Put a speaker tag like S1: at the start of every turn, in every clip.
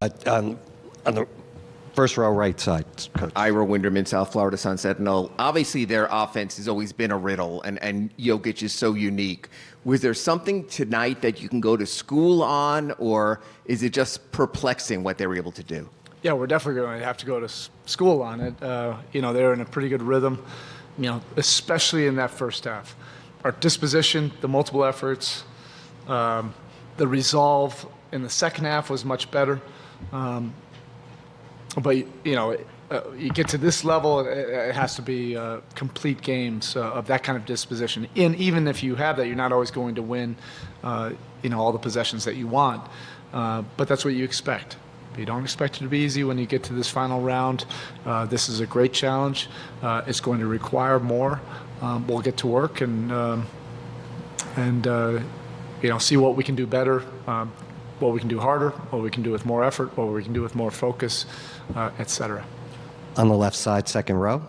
S1: On the first row right side, Coach.
S2: Ira Winderman, South Florida Sun Sentinel. Obviously, their offense has always been a riddle, and Jokic is so unique. Was there something tonight that you can go to school on, or is it just perplexing what they were able to do?
S3: Yeah, we're definitely going to have to go to school on it. They're in a pretty good rhythm, especially in that first half. Our disposition, the multiple efforts, the resolve in the second half was much better. But you get to this level, it has to be complete games of that kind of disposition. And even if you have that, you're not always going to win, all the possessions that you want. But that's what you expect. You don't expect it to be easy when you get to this final round. This is a great challenge. It's going to require more. We'll get to work and see what we can do better. What we can do harder, what we can do with more effort, what we can do with more focus, et cetera.
S1: On the left side, second row.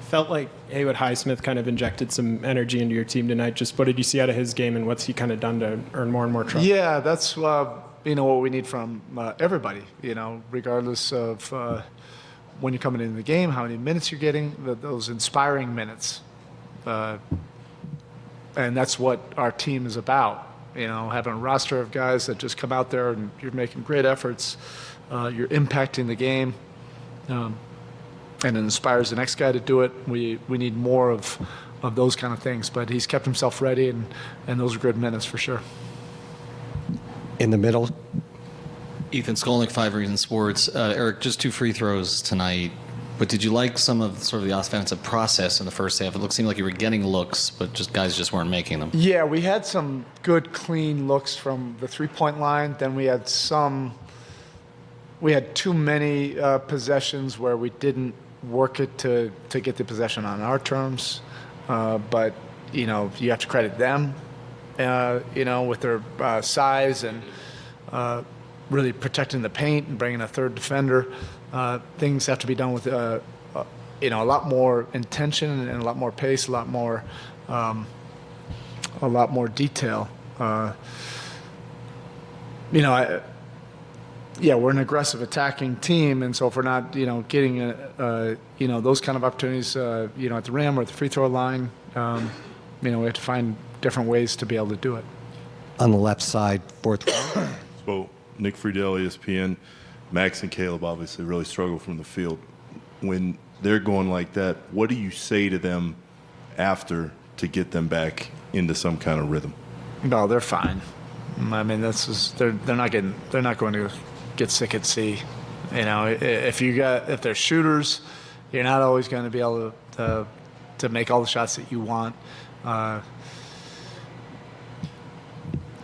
S4: Felt like Haywood Highsmith kind of injected some energy into your team tonight. Just what did you see out of his game, and what's he kind of done to earn more and more trust?
S3: Yeah, that's what we need from everybody. Regardless of when you're coming into the game, how many minutes you're getting, those inspiring minutes, and that's what our team is about. Having a roster of guys that just come out there and you're making great efforts, you're impacting the game, and it inspires the next guy to do it. We need more of those kind of things, but he's kept himself ready, and those are good minutes for sure.
S1: In the middle.
S5: Ethan Skolnick, 5 Reasons Sports. Erik, just 2 free throws tonight. But did you like some of sort of the offensive process in the first half? It seemed like you were getting looks, but guys just weren't making them.
S3: Yeah, we had some good, clean looks from the three-point line. Then we had too many possessions where we didn't work it to get the possession on our terms. But you have to credit them, with their size and really protecting the paint and bringing a third defender. Things have to be done with a lot more intention and a lot more pace, a lot more detail. We're an aggressive attacking team, and so if we're not getting those kind of opportunities at the rim or at the free throw line, we have to find different ways to be able to do it.
S1: On the left side, fourth row.
S6: So Nick Friedel, ESPN. Max and Caleb obviously really struggle from the field. When they're going like that, what do you say to them after to get them back into some kind of rhythm?
S3: No, they're fine. I mean, they're not going to get sick at sea. If they're shooters, you're not always going to be able to make all the shots that you want.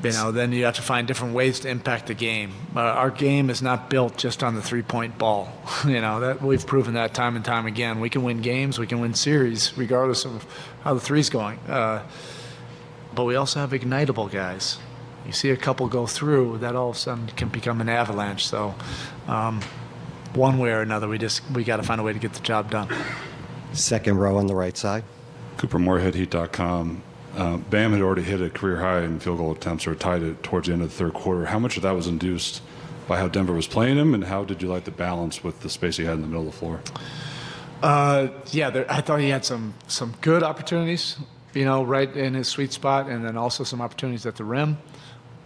S3: Then you have to find different ways to impact the game. Our game is not built just on the three-point ball. That we've proven that time and time again. We can win games, we can win series, regardless of how the three's going. But we also have ignitable guys. You see a couple go through, that all of a sudden can become an avalanche. So, one way or another, we got to find a way to get the job done.
S1: Second row on the right side.
S7: Cooper Moorhead, Heat.com. Bam had already hit a career high in field goal attempts, or tied it towards the end of the third quarter. How much of that was induced by how Denver was playing him, and how did you like the balance with the space he had in the middle of the floor?
S3: I thought he had some good opportunities, right in his sweet spot, and then also some opportunities at the rim.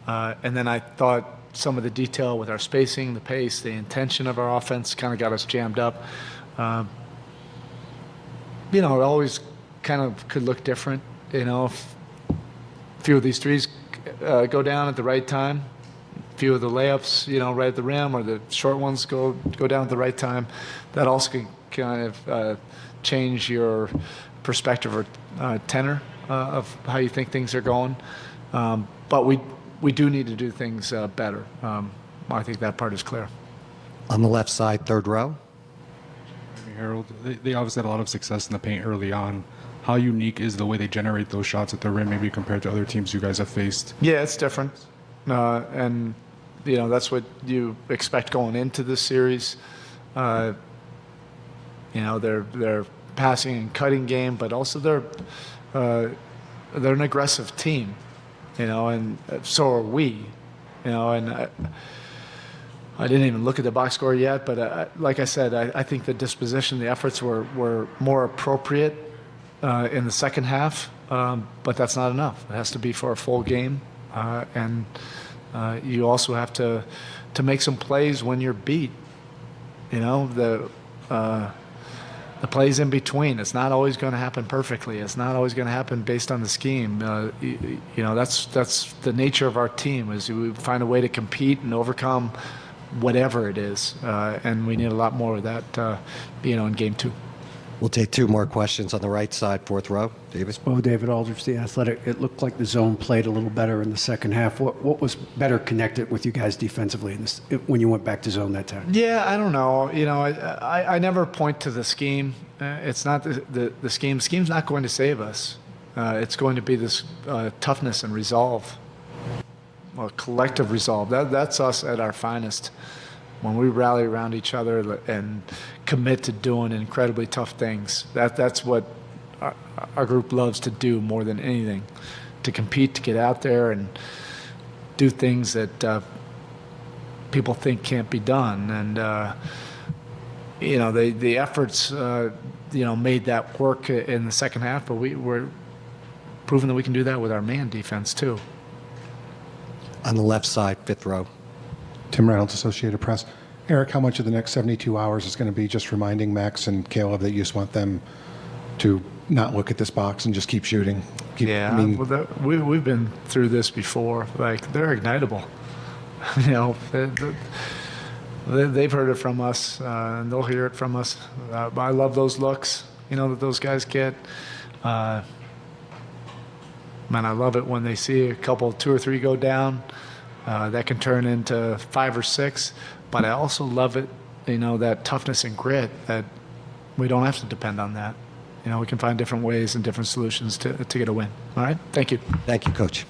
S3: And then I thought some of the detail with our spacing, the pace, the intention of our offense kind of got us jammed up. It always kind of could look different. If a few of these threes go down at the right time, a few of the layups, right at the rim, or the short ones go down at the right time, that also can kind of change your perspective or tenor of how you think things are going. But we do need to do things better. I think that part is clear.
S1: On the left side, third row.
S8: Harold, they obviously had a lot of success in the paint early on. How unique is the way they generate those shots at the rim, maybe compared to other teams you guys have faced?
S3: Yeah, it's different. And, that's what you expect going into this series. Their passing and cutting game, but also they're an aggressive team, and so are we, and I didn't even look at the box score yet, but like I said, I think the disposition, the efforts were more appropriate in the second half, but that's not enough. It has to be for a full game, and you also have to make some plays when you're beat. You know, the plays in between. It's not always going to happen perfectly. It's not always going to happen based on the scheme. You know, that's the nature of our team, is we find a way to compete and overcome whatever it is, and we need a lot more of that, in Game 2.
S1: We'll take 2 more questions on the right side, fourth row. David?
S9: Well, David Aldrich, The Athletic. It looked like the zone played a little better in the second half. What was better connected with you guys defensively when you went back to zone that time?
S3: Yeah, I don't know. You know, I never point to the scheme. It's not the scheme. Scheme's not going to save us. It's going to be this toughness and resolve, collective resolve. That's us at our finest. When we rally around each other and commit to doing incredibly tough things, that's what our group loves to do more than anything, to compete, to get out there and do things that people think can't be done. And, the efforts, made that work in the second half, but we're proving that we can do that with our man defense too.
S1: On the left side, fifth row.
S10: Tim Reynolds, Associated Press. Eric, how much of the next 72 hours is going to be just reminding Max and Caleb that you just want them to not look at this box and just keep shooting?
S3: We've been through this before. Like, they're ignitable. They've heard it from us, and they'll hear it from us. I love those looks, that those guys get. Man, I love it when they see a couple, 2 or 3 go down. That can turn into 5 or 6. But I also love it, that toughness and grit, that we don't have to depend on that. We can find different ways and different solutions to get a win. All right? Thank you.
S1: Thank you, Coach.